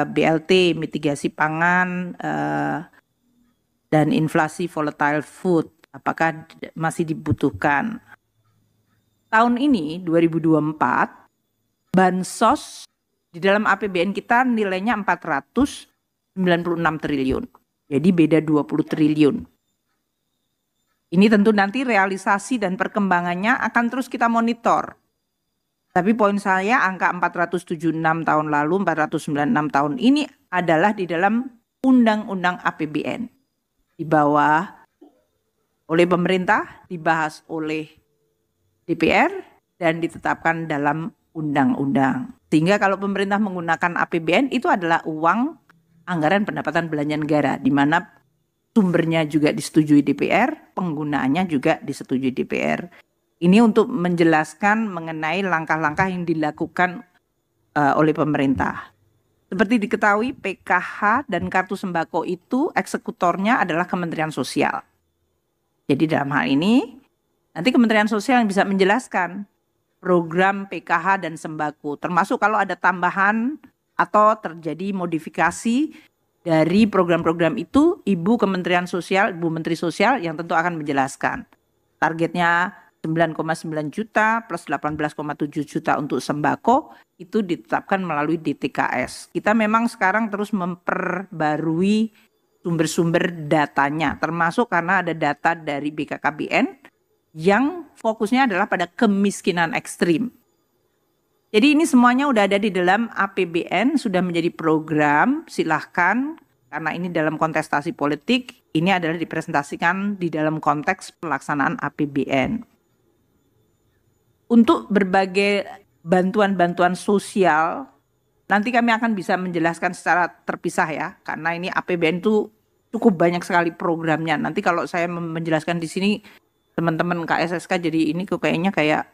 BLT, mitigasi pangan, dan inflasi volatile food, apakah masih dibutuhkan? Tahun ini 2024 bansos di dalam APBN kita nilainya 496 triliun. Jadi beda 20 triliun. Ini tentu nanti realisasi dan perkembangannya akan terus kita monitor. Tapi poin saya angka 476 tahun lalu, 496 tahun ini adalah di dalam Undang-Undang APBN. Di bawah oleh pemerintah, dibahas oleh DPR, dan ditetapkan dalam undang-undang. Sehingga kalau pemerintah menggunakan APBN itu adalah uang anggaran pendapatan belanja negara, di mana sumbernya juga disetujui DPR, penggunaannya juga disetujui DPR. Ini untuk menjelaskan mengenai langkah-langkah yang dilakukan oleh pemerintah. Seperti diketahui, PKH dan kartu sembako itu eksekutornya adalah Kementerian Sosial. Jadi dalam hal ini, nanti Kementerian Sosial yang bisa menjelaskan program PKH dan sembako, termasuk kalau ada tambahan atau terjadi modifikasi dari program-program itu, Ibu Kementerian Sosial, Ibu Menteri Sosial yang tentu akan menjelaskan. Targetnya 9,9 juta plus 18,7 juta untuk sembako itu ditetapkan melalui DTKS. Kita memang sekarang terus memperbarui sumber-sumber datanya, termasuk karena ada data dari BKKBN yang fokusnya adalah pada kemiskinan ekstrim. Jadi ini semuanya udah ada di dalam APBN, sudah menjadi program, silahkan, karena ini dalam kontestasi politik, ini adalah dipresentasikan di dalam konteks pelaksanaan APBN. Untuk berbagai bantuan-bantuan sosial, nanti kami akan bisa menjelaskan secara terpisah ya, karena ini APBN itu cukup banyak sekali programnya. Nanti kalau saya menjelaskan di sini, teman-teman KSSK jadi ini kayaknya kayak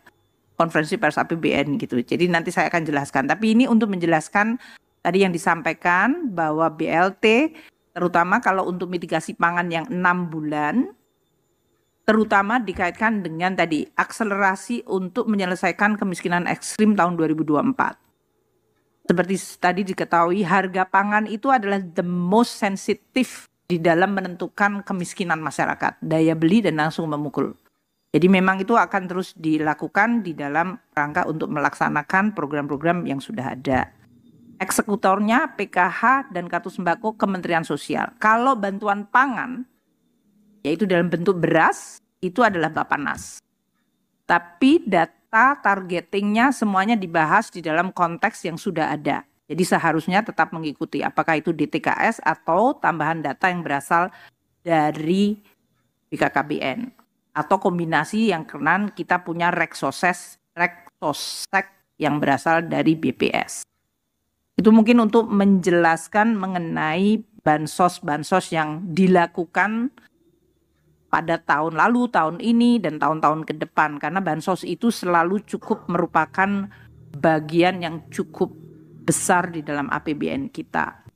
konferensi pers APBN gitu. Jadi nanti saya akan jelaskan. Tapi ini untuk menjelaskan tadi yang disampaikan bahwa BLT, terutama kalau untuk mitigasi pangan yang 6 bulan, terutama dikaitkan dengan tadi akselerasi untuk menyelesaikan kemiskinan ekstrim tahun 2024. Seperti tadi diketahui, harga pangan itu adalah the most sensitive di dalam menentukan kemiskinan masyarakat, daya beli dan langsung memukul. Jadi memang itu akan terus dilakukan di dalam rangka untuk melaksanakan program-program yang sudah ada. Eksekutornya PKH dan kartu sembako Kementerian Sosial. Kalau bantuan pangan, yaitu dalam bentuk beras, itu adalah Bappenas. Tapi data targetingnya semuanya dibahas di dalam konteks yang sudah ada. Jadi seharusnya tetap mengikuti apakah itu DTKS atau tambahan data yang berasal dari BKKBN. Atau kombinasi yang kenan kita punya Reksosek yang berasal dari BPS. Itu mungkin untuk menjelaskan mengenai bansos-bansos yang dilakukan pada tahun lalu, tahun ini, dan tahun-tahun ke depan. Karena bansos itu selalu cukup merupakan bagian yang cukup besar di dalam APBN kita.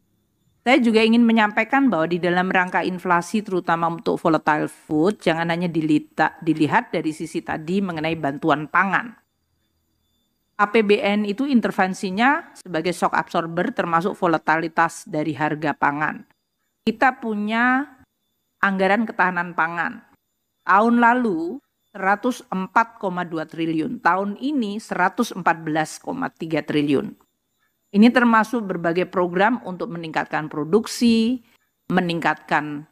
Saya juga ingin menyampaikan bahwa di dalam rangka inflasi, terutama untuk volatile food, jangan hanya dilihat dari sisi tadi mengenai bantuan pangan. APBN itu intervensinya sebagai shock absorber termasuk volatilitas dari harga pangan. Kita punya anggaran ketahanan pangan. Tahun lalu 104,2 triliun, tahun ini 114,3 triliun. Ini termasuk berbagai program untuk meningkatkan produksi, meningkatkan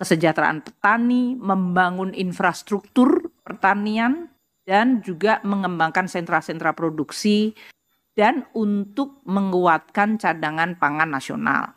kesejahteraan petani, membangun infrastruktur pertanian, dan juga mengembangkan sentra-sentra produksi, dan untuk menguatkan cadangan pangan nasional.